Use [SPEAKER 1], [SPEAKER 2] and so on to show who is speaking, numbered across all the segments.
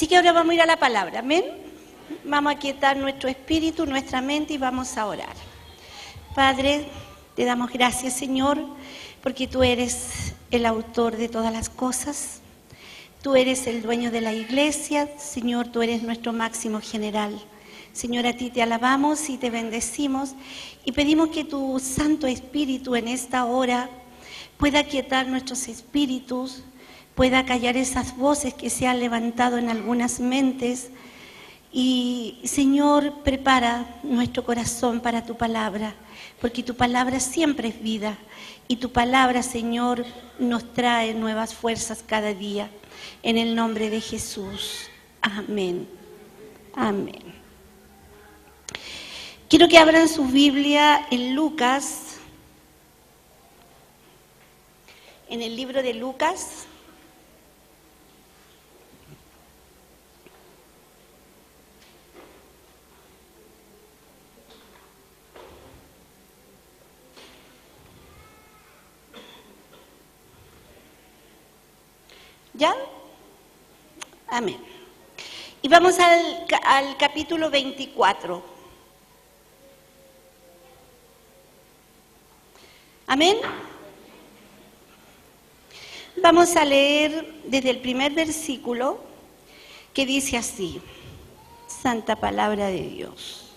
[SPEAKER 1] Así que ahora vamos a ir a la palabra, amén. Vamos a quietar nuestro espíritu, nuestra mente y vamos a orar. Padre, te damos gracias, Señor, porque tú eres el autor de todas las cosas. Tú eres el dueño de la iglesia, Señor, tú eres nuestro máximo general. Señor, a ti te alabamos y te bendecimos y pedimos que tu Santo Espíritu en esta hora pueda quietar nuestros espíritus, pueda callar esas voces que se han levantado en algunas mentes y, Señor, prepara nuestro corazón para tu palabra, porque tu palabra siempre es vida y tu palabra, Señor, nos trae nuevas fuerzas cada día. En el nombre de Jesús. Amén. Amén. Quiero que abran su Biblia en Lucas, en el libro de Lucas. ¿Ya? Amén. Y vamos al capítulo 24. Amén. Vamos a leer desde el primer versículo que dice así, Santa Palabra de Dios.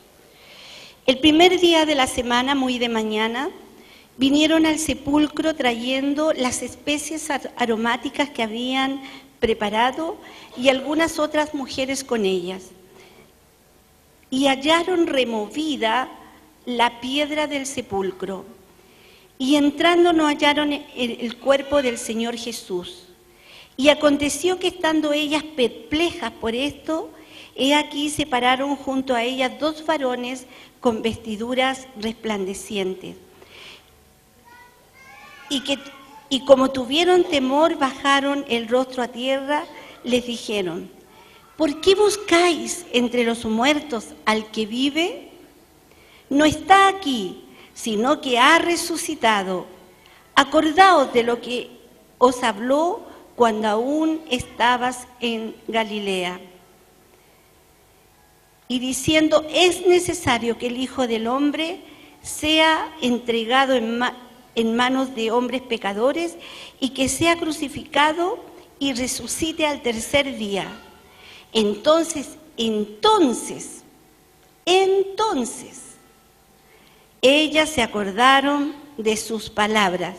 [SPEAKER 1] El primer día de la semana, muy de mañana, vinieron al sepulcro trayendo las especies aromáticas que habían preparado y algunas otras mujeres con ellas. Y hallaron removida la piedra del sepulcro. Y entrando no hallaron el cuerpo del Señor Jesús. Y aconteció que estando ellas perplejas por esto, he aquí se pararon junto a ellas dos varones con vestiduras resplandecientes. Y como tuvieron temor, bajaron el rostro a tierra, les dijeron, ¿por qué buscáis entre los muertos al que vive? No está aquí, sino que ha resucitado. Acordaos de lo que os habló cuando aún estabas en Galilea. Y diciendo, es necesario que el Hijo del Hombre sea entregado en manos de hombres pecadores y que sea crucificado y resucite al tercer día. Entonces, ellas se acordaron de sus palabras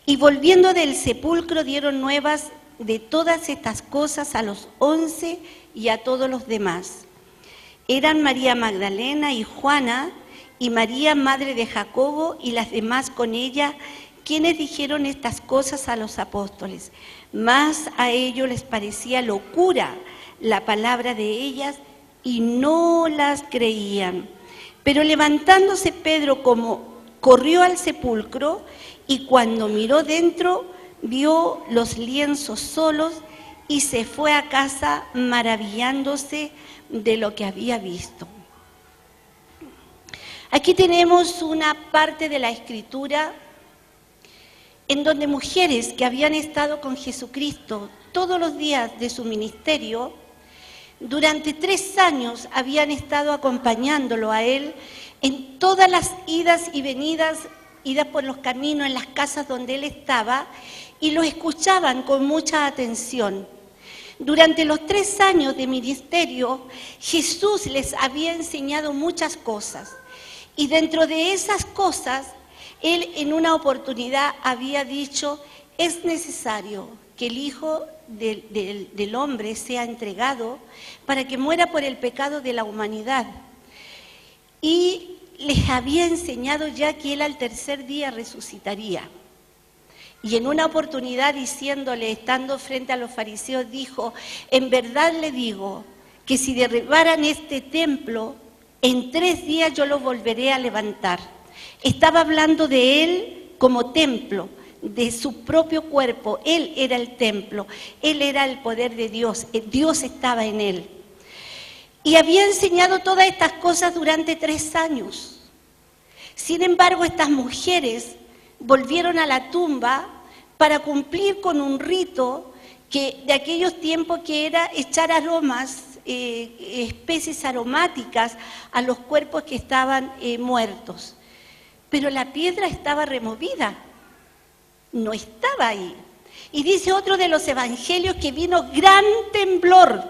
[SPEAKER 1] y volviendo del sepulcro dieron nuevas de todas estas cosas a los 11 y a todos los demás. Eran María Magdalena y Juana y María, madre de Jacobo, y las demás con ella, quienes dijeron estas cosas a los apóstoles. Mas a ellos les parecía locura la palabra de ellas y no las creían. Pero levantándose Pedro corrió al sepulcro y cuando miró dentro vio los lienzos solos y se fue a casa maravillándose de lo que había visto. Aquí tenemos una parte de la Escritura en donde mujeres que habían estado con Jesucristo todos los días de su ministerio, durante 3 años habían estado acompañándolo a él en todas las idas y venidas, idas por los caminos, en las casas donde él estaba, y lo escuchaban con mucha atención. Durante los 3 años de ministerio, Jesús les había enseñado muchas cosas. Y dentro de esas cosas, él en una oportunidad había dicho, es necesario que el Hijo del Hombre sea entregado para que muera por el pecado de la humanidad. Y les había enseñado ya que él al tercer día resucitaría. Y en una oportunidad diciéndole, estando frente a los fariseos, dijo, en verdad le digo que si derribaran este templo, en 3 días yo lo volveré a levantar. Estaba hablando de él como templo, de su propio cuerpo. Él era el templo, él era el poder de Dios, Dios estaba en él. Y había enseñado todas estas cosas durante 3 años. Sin embargo, estas mujeres volvieron a la tumba para cumplir con un rito que de aquellos tiempos que era echar aromas, especies aromáticas a los cuerpos que estaban muertos. Pero la piedra estaba removida, no estaba ahí. Y dice otro de los evangelios que vino gran temblor.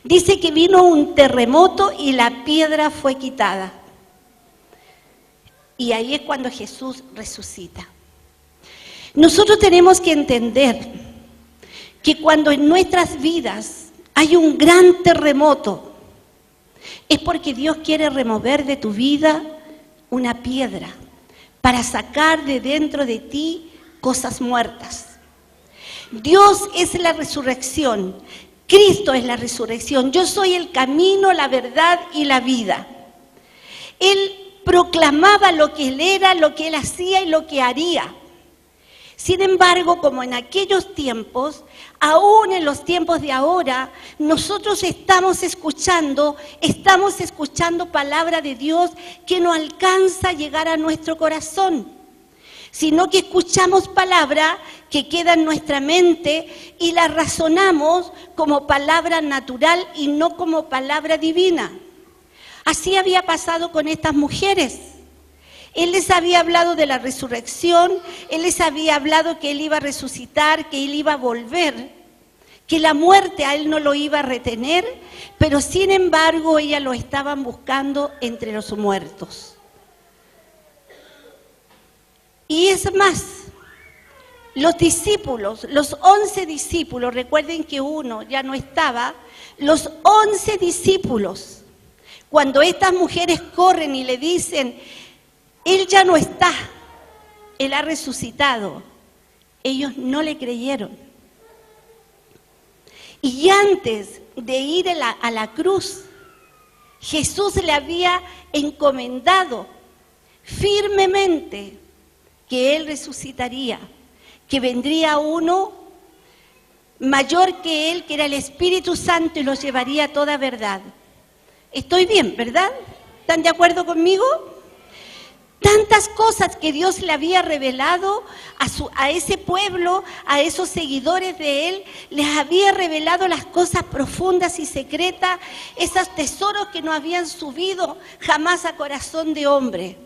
[SPEAKER 1] Dice que vino un terremoto y la piedra fue quitada. Y ahí es cuando Jesús resucita. Nosotros tenemos que entender que cuando en nuestras vidas hay un gran terremoto, es porque Dios quiere remover de tu vida una piedra para sacar de dentro de ti cosas muertas. Dios es la resurrección, Cristo es la resurrección. Yo soy el camino, la verdad y la vida. Él proclamaba lo que Él era, lo que Él hacía y lo que haría. Sin embargo, como en aquellos tiempos, aún en los tiempos de ahora, nosotros estamos escuchando palabra de Dios que no alcanza a llegar a nuestro corazón, sino que escuchamos palabra que queda en nuestra mente y la razonamos como palabra natural y no como palabra divina. Así había pasado con estas mujeres. Él les había hablado de la resurrección, Él les había hablado que Él iba a resucitar, que Él iba a volver, que la muerte a Él no lo iba a retener, pero sin embargo ellas lo estaban buscando entre los muertos. Y es más, los discípulos, los 11 discípulos, recuerden que uno ya no estaba, los 11 discípulos, cuando estas mujeres corren y le dicen, Él ya no está, Él ha resucitado, ellos no le creyeron. Y antes de ir a la cruz, Jesús le había encomendado firmemente que Él resucitaría, que vendría uno mayor que Él, que era el Espíritu Santo, y los llevaría a toda verdad. Estoy bien, ¿verdad? ¿Están de acuerdo conmigo? Tantas cosas que Dios le había revelado a ese pueblo, a esos seguidores de Él, les había revelado las cosas profundas y secretas, esos tesoros que no habían subido jamás a corazón de hombre,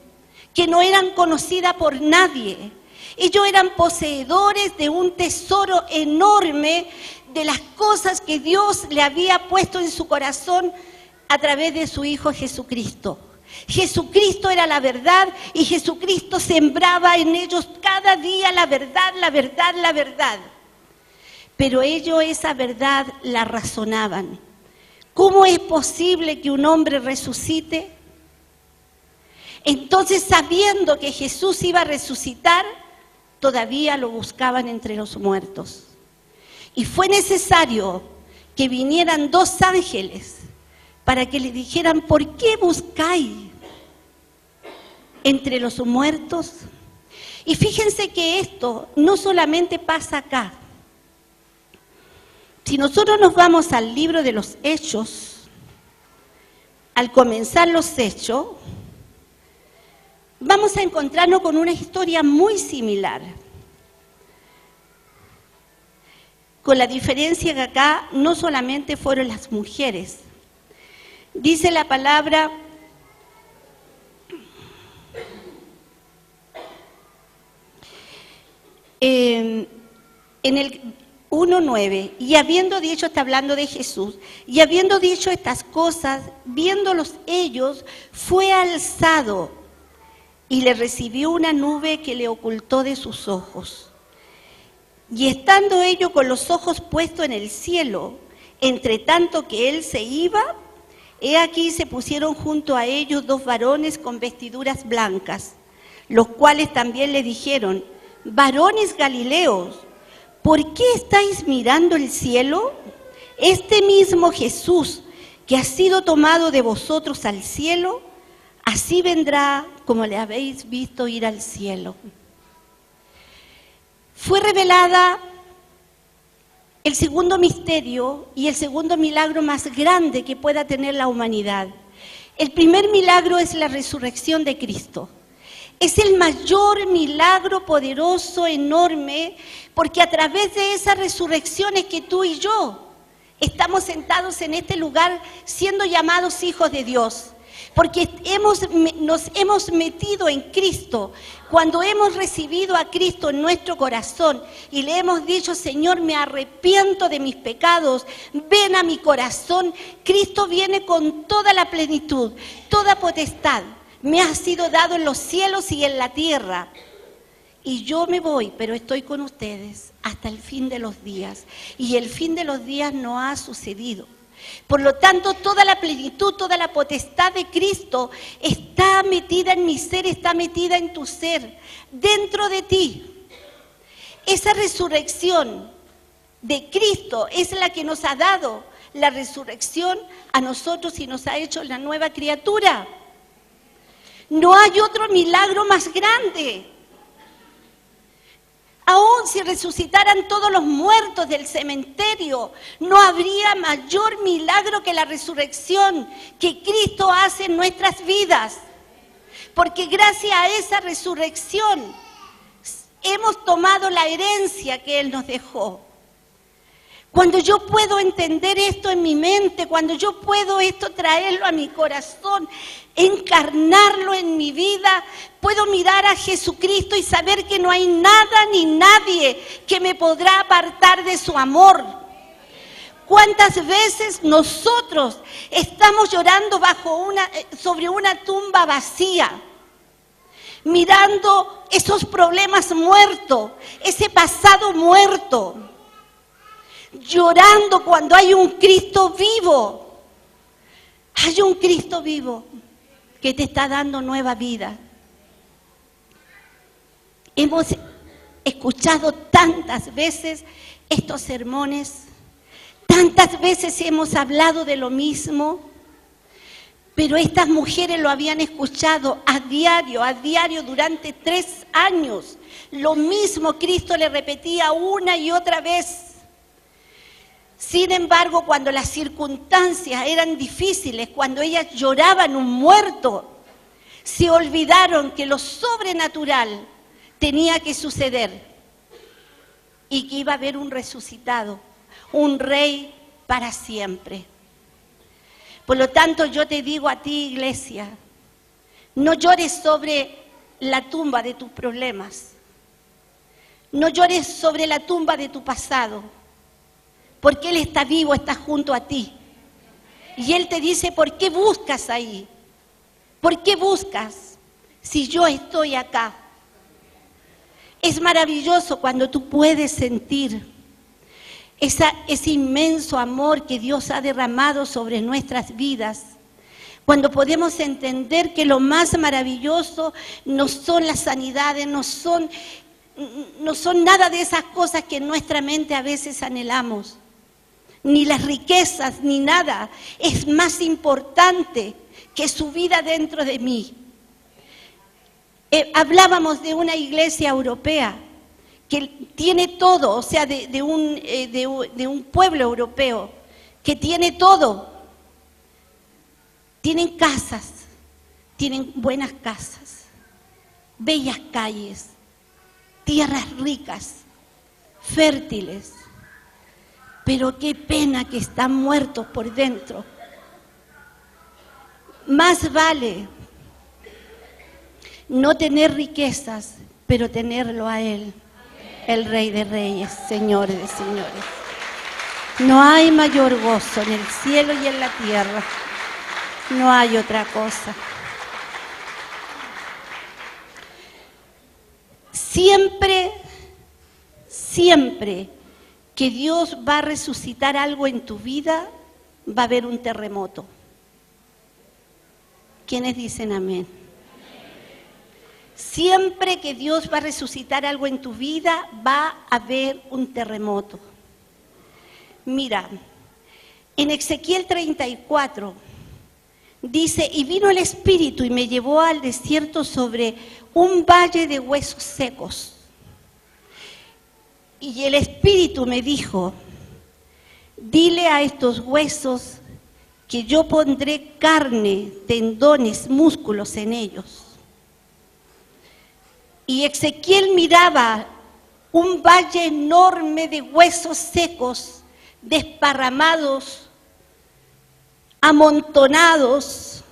[SPEAKER 1] que no eran conocidas por nadie. Ellos eran poseedores de un tesoro enorme de las cosas que Dios le había puesto en su corazón a través de su Hijo Jesucristo. Jesucristo era la verdad y Jesucristo sembraba en ellos cada día la verdad, la verdad, la verdad. Pero ellos esa verdad la razonaban. ¿Cómo es posible que un hombre resucite? Entonces, sabiendo que Jesús iba a resucitar, todavía lo buscaban entre los muertos. Y fue necesario que vinieran 2 ángeles para que le dijeran, ¿por qué buscáis entre los muertos? Y fíjense que esto no solamente pasa acá. Si nosotros nos vamos al libro de los Hechos, al comenzar los Hechos, vamos a encontrarnos con una historia muy similar. Con la diferencia que acá no solamente fueron las mujeres. Dice la palabra, en el 1:9, y habiendo dicho, está hablando de Jesús, y habiendo dicho estas cosas, viéndolos ellos, fue alzado y le recibió una nube que le ocultó de sus ojos. Y estando ellos con los ojos puestos en el cielo, entre tanto que él se iba, he aquí se pusieron junto a ellos 2 varones con vestiduras blancas, los cuales también le dijeron, varones galileos, ¿por qué estáis mirando el cielo? Este mismo Jesús que ha sido tomado de vosotros al cielo, así vendrá como le habéis visto ir al cielo. Fue revelada el segundo misterio y el segundo milagro más grande que pueda tener la humanidad. El primer milagro es la resurrección de Cristo. Es el mayor milagro poderoso, enorme, porque a través de esa resurrección es que tú y yo estamos sentados en este lugar siendo llamados hijos de Dios. Porque nos hemos metido en Cristo. Cuando hemos recibido a Cristo en nuestro corazón y le hemos dicho, Señor, me arrepiento de mis pecados, ven a mi corazón, Cristo viene con toda la plenitud, toda potestad. Me ha sido dado en los cielos y en la tierra. Y yo me voy, pero estoy con ustedes hasta el fin de los días. Y el fin de los días no ha sucedido. Por lo tanto, toda la plenitud, toda la potestad de Cristo está metida en mi ser, está metida en tu ser, dentro de ti. Esa resurrección de Cristo es la que nos ha dado la resurrección a nosotros y nos ha hecho la nueva criatura. No hay otro milagro más grande. Aún si resucitaran todos los muertos del cementerio, no habría mayor milagro que la resurrección que Cristo hace en nuestras vidas. Porque gracias a esa resurrección hemos tomado la herencia que Él nos dejó. Cuando yo puedo entender esto en mi mente, cuando yo puedo esto traerlo a mi corazón, encarnarlo en mi vida, puedo mirar a Jesucristo y saber que no hay nada ni nadie que me podrá apartar de su amor. ¿Cuántas veces nosotros estamos llorando sobre una tumba vacía? Mirando esos problemas muertos, ese pasado muerto. Llorando cuando hay un Cristo vivo. Hay un Cristo vivo que te está dando nueva vida. Hemos escuchado tantas veces estos sermones, tantas veces hemos hablado de lo mismo, pero estas mujeres lo habían escuchado a diario durante 3 años. Lo mismo Cristo le repetía una y otra vez. Sin embargo, cuando las circunstancias eran difíciles, cuando ellas lloraban un muerto, se olvidaron que lo sobrenatural tenía que suceder y que iba a haber un resucitado, un rey para siempre. Por lo tanto, yo te digo a ti, iglesia, no llores sobre la tumba de tus problemas, no llores sobre la tumba de tu pasado, porque Él está vivo, está junto a ti. Y Él te dice, ¿por qué buscas ahí? ¿Por qué buscas si yo estoy acá? Es maravilloso cuando tú puedes sentir ese inmenso amor que Dios ha derramado sobre nuestras vidas. Cuando podemos entender que lo más maravilloso no son las sanidades, no son nada de esas cosas que en nuestra mente a veces anhelamos. Ni las riquezas, ni nada. Es más importante que su vida dentro de mí. Hablábamos de una iglesia europea que tiene todo, o sea, de un pueblo europeo que tiene todo. Tienen casas, tienen buenas casas, bellas calles, tierras ricas, fértiles. Pero qué pena que están muertos por dentro. Más vale no tener riquezas, pero tenerlo a Él, el Rey de Reyes, Señor de Señores. No hay mayor gozo en el cielo y en la tierra. No hay otra cosa. Siempre que Dios va a resucitar algo en tu vida, va a haber un terremoto. ¿Quiénes dicen amén? Siempre que Dios va a resucitar algo en tu vida, va a haber un terremoto. Mira, en Ezequiel 34 dice, y vino el Espíritu y me llevó al desierto sobre un valle de huesos secos. Y el Espíritu me dijo, dile a estos huesos que yo pondré carne, tendones, músculos en ellos. Y Ezequiel miraba un valle enorme de huesos secos, desparramados, amontonados.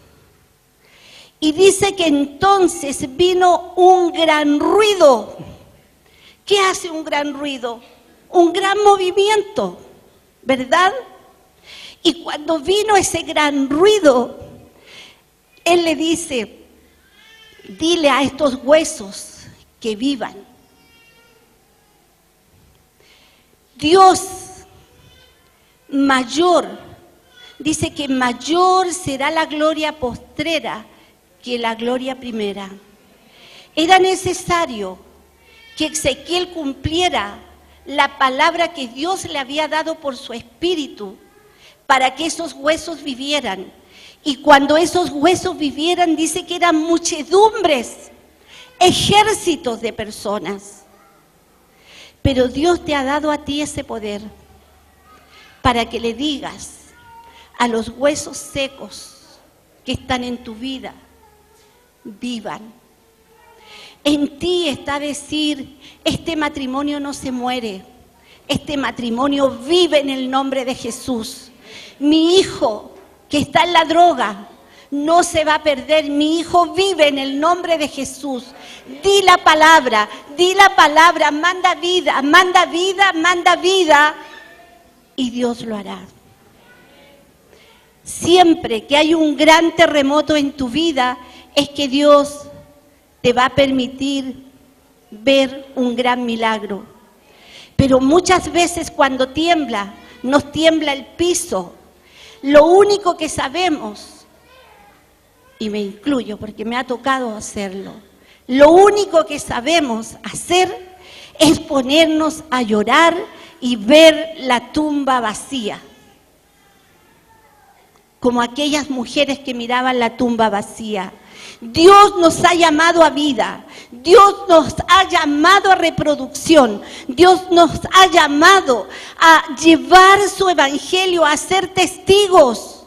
[SPEAKER 1] Y dice que entonces vino un gran ruido. ¿Qué hace un gran ruido? Un gran movimiento, ¿verdad? Y cuando vino ese gran ruido, él le dice, dile a estos huesos que vivan. Dios mayor, dice que mayor será la gloria postrera que la gloria primera. Era necesario que Ezequiel cumpliera la palabra que Dios le había dado por su espíritu para que esos huesos vivieran. Y cuando esos huesos vivieran, dice que eran muchedumbres, ejércitos de personas. Pero Dios te ha dado a ti ese poder para que le digas a los huesos secos que están en tu vida, vivan. En ti está decir, este matrimonio no se muere, este matrimonio vive en el nombre de Jesús. Mi hijo que está en la droga no se va a perder, mi hijo vive en el nombre de Jesús. Di la palabra, manda vida, manda vida, manda vida, y Dios lo hará. Siempre que hay un gran terremoto en tu vida, es que Dios te va a permitir ver un gran milagro. Pero muchas veces cuando tiembla, nos tiembla el piso. Lo único que sabemos, y me incluyo porque me ha tocado hacerlo, lo único que sabemos hacer es ponernos a llorar y ver la tumba vacía. Como aquellas mujeres que miraban la tumba vacía. Dios nos ha llamado a vida, Dios nos ha llamado a reproducción, Dios nos ha llamado a llevar su evangelio, a ser testigos.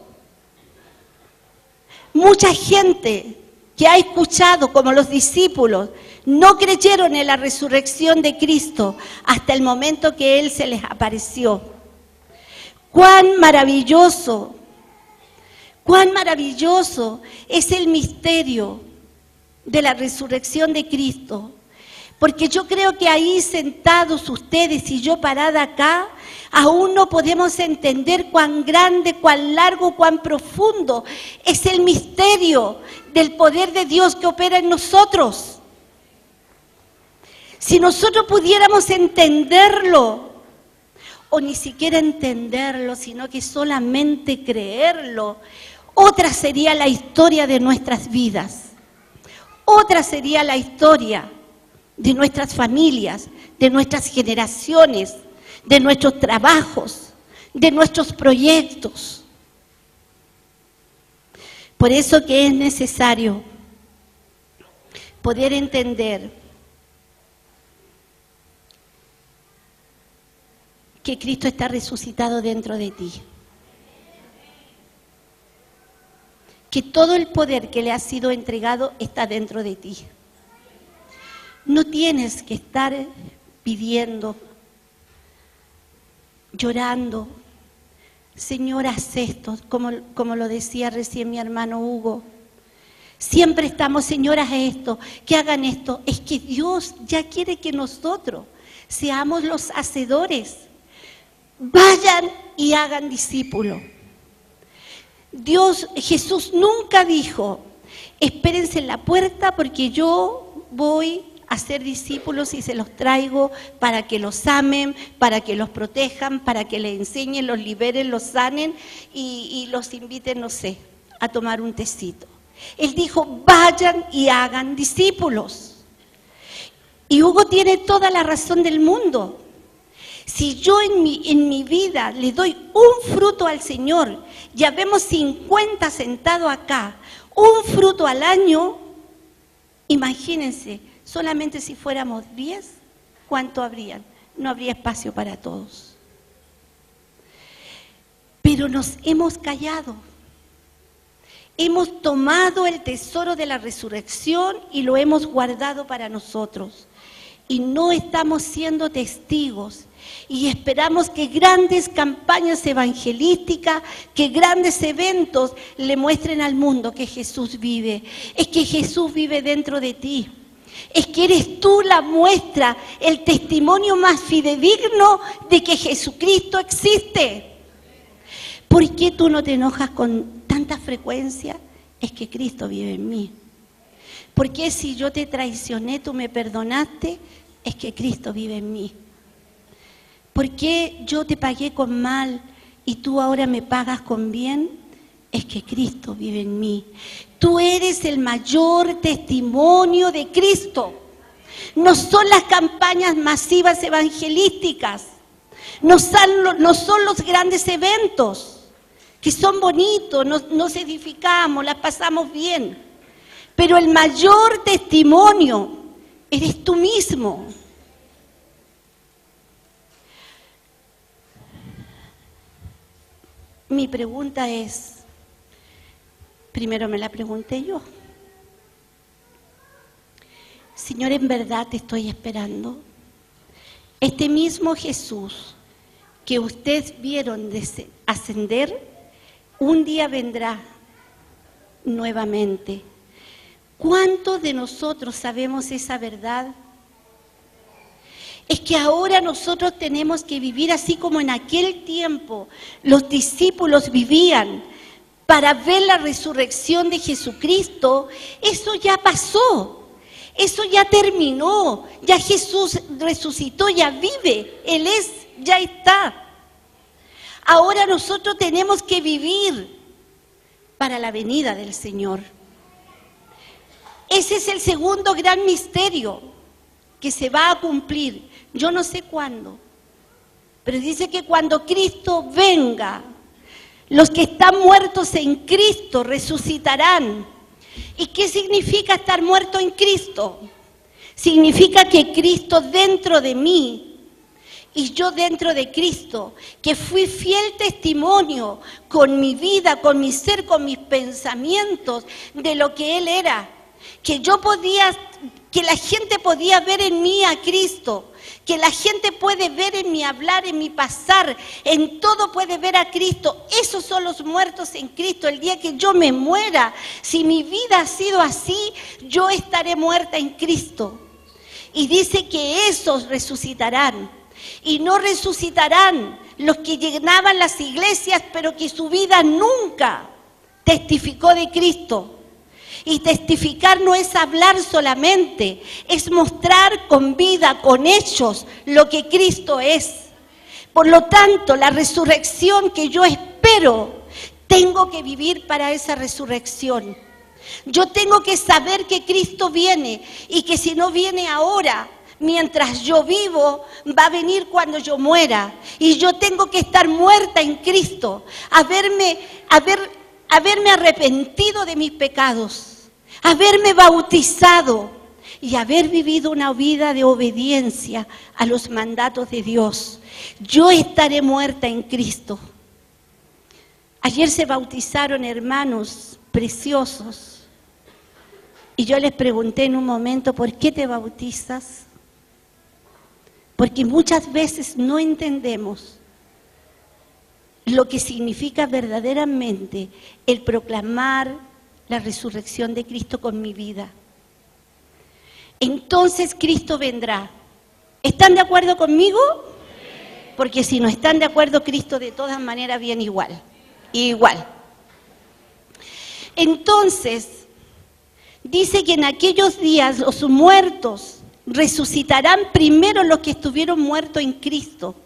[SPEAKER 1] Mucha gente que ha escuchado, como los discípulos, no creyeron en la resurrección de Cristo hasta el momento que Él se les apareció. ¡Cuán maravilloso! ¡Cuán maravilloso es el misterio de la resurrección de Cristo! Porque yo creo que ahí sentados ustedes y yo parada acá, aún no podemos entender cuán grande, cuán largo, cuán profundo es el misterio del poder de Dios que opera en nosotros. Si nosotros pudiéramos entenderlo, o ni siquiera entenderlo, sino que solamente creerlo, otra sería la historia de nuestras vidas. Otra sería la historia de nuestras familias, de nuestras generaciones, de nuestros trabajos, de nuestros proyectos. Por eso que es necesario poder entender que Cristo está resucitado dentro de ti. Que todo el poder que le ha sido entregado está dentro de ti. No tienes que estar pidiendo, llorando, Señor, haz esto, como lo decía recién mi hermano Hugo. Siempre estamos, Señor, haz esto, que hagan esto. Es que Dios ya quiere que nosotros seamos los hacedores. Vayan y hagan discípulos. Jesús nunca dijo, espérense en la puerta porque yo voy a ser discípulos y se los traigo para que los amen, para que los protejan, para que les enseñen, los liberen, los sanen y los inviten, no sé, a tomar un tecito. Él dijo, vayan y hagan discípulos. Y Hugo tiene toda la razón del mundo. Si yo en mi vida le doy un fruto al Señor, ya vemos 50 sentados acá, un fruto al año, imagínense, solamente si fuéramos 10, ¿cuánto habrían? No habría espacio para todos. Pero nos hemos callado. hemos tomado el tesoro de la resurrección y lo hemos guardado para nosotros. Y no estamos siendo testigos. Y esperamos que grandes campañas evangelísticas, que grandes eventos le muestren al mundo que Jesús vive. Es que Jesús vive dentro de ti. Es que eres tú la muestra, el testimonio más fidedigno de que Jesucristo existe. ¿Por qué tú no te enojas con tanta frecuencia? Es que Cristo vive en mí. ¿Por qué si yo te traicioné, tú me perdonaste? Es que Cristo vive en mí. ¿Por qué yo te pagué con mal y tú ahora me pagas con bien? Es que Cristo vive en mí. Tú eres el mayor testimonio de Cristo. No son las campañas masivas evangelísticas, no son los grandes eventos, que son bonitos, nos edificamos, las pasamos bien. Pero el mayor testimonio eres tú mismo. Mi pregunta es, primero me la pregunté yo. Señor, ¿en verdad te estoy esperando? Este mismo Jesús que ustedes vieron ascender, un día vendrá nuevamente. ¿Cuántos de nosotros sabemos esa verdad? Es que ahora nosotros tenemos que vivir así como en aquel tiempo los discípulos vivían para ver la resurrección de Jesucristo. Eso ya pasó, eso ya terminó, ya Jesús resucitó, ya vive, Él es, ya está. Ahora nosotros tenemos que vivir para la venida del Señor. Ese es el segundo gran misterio que se va a cumplir. Yo no sé cuándo, pero dice que cuando Cristo venga, los que están muertos en Cristo resucitarán. ¿Y qué significa estar muerto en Cristo? Significa que Cristo dentro de mí y yo dentro de Cristo, que fui fiel testimonio con mi vida, con mi ser, con mis pensamientos de lo que Él era, que la gente podía ver en mí a Cristo, que la gente puede ver en mi hablar, en mi pasar, en todo puede ver a Cristo. Esos son los muertos en Cristo. El día que yo me muera, si mi vida ha sido así, yo estaré muerta en Cristo. Y dice que esos resucitarán. Y no resucitarán los que llenaban las iglesias, pero que su vida nunca testificó de Cristo. Y testificar no es hablar solamente, es mostrar con vida, con hechos, lo que Cristo es. Por lo tanto, la resurrección que yo espero, tengo que vivir para esa resurrección. Yo tengo que saber que Cristo viene y que si no viene ahora, mientras yo vivo, va a venir cuando yo muera. Y yo tengo que estar muerta en Cristo, haberme arrepentido de mis pecados, haberme bautizado y haber vivido una vida de obediencia a los mandatos de Dios. Yo estaré muerta en Cristo. Ayer se bautizaron hermanos preciosos y yo les pregunté en un momento, ¿por qué te bautizas? Porque muchas veces no entendemos lo que significa verdaderamente el proclamar la resurrección de Cristo con mi vida. Entonces Cristo vendrá. ¿Están de acuerdo conmigo? Porque si no están de acuerdo, Cristo de todas maneras viene igual. Igual. Entonces, dice que en aquellos días los muertos resucitarán primero los que estuvieron muertos en Cristo.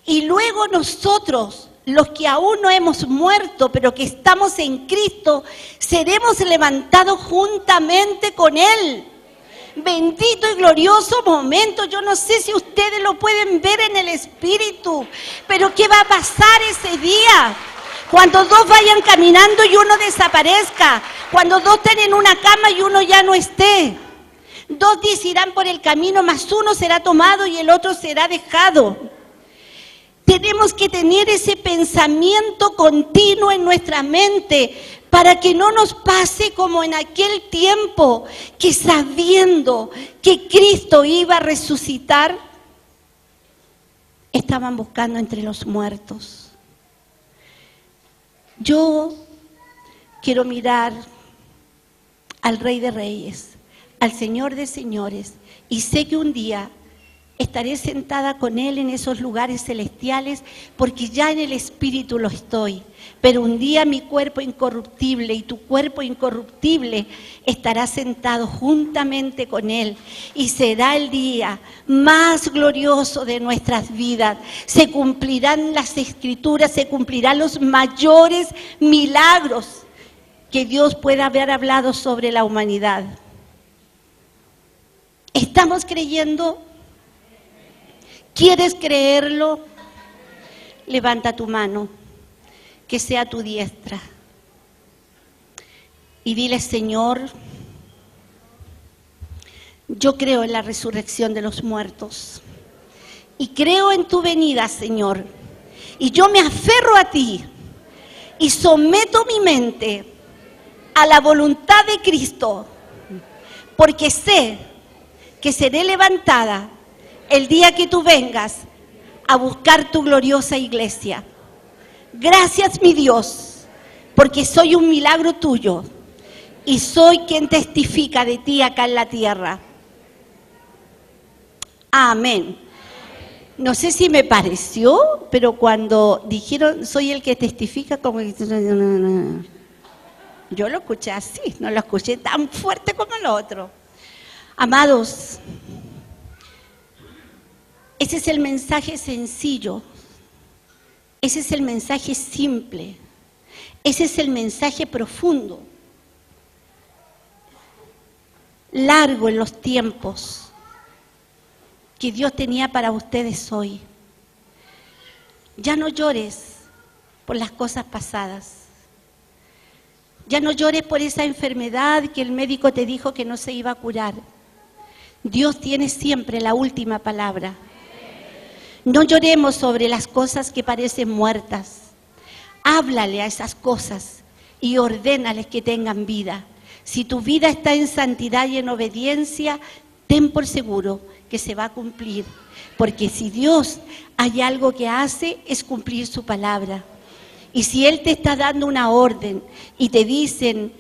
[SPEAKER 1] Y luego nosotros, los que aún no hemos muerto, pero que estamos en Cristo, seremos levantados juntamente con Él. Bendito y glorioso momento. Yo no sé si ustedes lo pueden ver en el Espíritu, pero ¿qué va a pasar ese día? Cuando dos vayan caminando y uno desaparezca, cuando dos estén en una cama y uno ya no esté. Dos irán por el camino, mas uno será tomado y el otro será dejado. Tenemos que tener ese pensamiento continuo en nuestra mente para que no nos pase como en aquel tiempo, que sabiendo que Cristo iba a resucitar, estaban buscando entre los muertos. Yo quiero mirar al Rey de Reyes, al Señor de Señores, y sé que un día estaré sentada con Él en esos lugares celestiales, porque ya en el Espíritu lo estoy. Pero un día mi cuerpo incorruptible y tu cuerpo incorruptible estará sentado juntamente con Él, y será el día más glorioso de nuestras vidas. Se cumplirán las Escrituras, se cumplirán los mayores milagros que Dios pueda haber hablado sobre la humanidad. ¿Estamos creyendo? ¿Quieres creerlo? Levanta tu mano, que sea tu diestra, y dile: Señor, yo creo en la resurrección de los muertos y creo en tu venida, Señor, y yo me aferro a ti y someto mi mente a la voluntad de Cristo, porque sé que seré levantada el día que tú vengas a buscar tu gloriosa iglesia. Gracias, mi Dios, porque soy un milagro tuyo y soy quien testifica de ti acá en la tierra. Amén. No sé si me pareció, pero cuando dijeron soy el que testifica, como que yo lo escuché así, no lo escuché tan fuerte como lo otro. Amados, ese es el mensaje sencillo, ese es el mensaje simple, ese es el mensaje profundo, largo en los tiempos que Dios tenía para ustedes hoy. Ya no llores por las cosas pasadas. Ya no llores por esa enfermedad que el médico te dijo que no se iba a curar. Dios tiene siempre la última palabra. No lloremos sobre las cosas que parecen muertas. Háblale a esas cosas y ordénales que tengan vida. Si tu vida está en santidad y en obediencia, ten por seguro que se va a cumplir. Porque si Dios hay algo que hace, es cumplir su palabra. Y si Él te está dando una orden y te dice,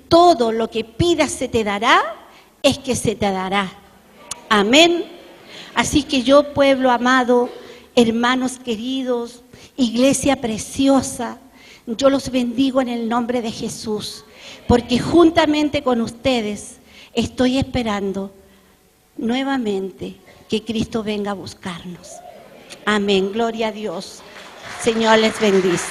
[SPEAKER 1] todo lo que pidas se te dará, es que se te dará. Amén. Así que yo, pueblo amado, hermanos queridos, iglesia preciosa, yo los bendigo en el nombre de Jesús, porque juntamente con ustedes estoy esperando nuevamente que Cristo venga a buscarnos. Amén, gloria a Dios. Señor les bendice.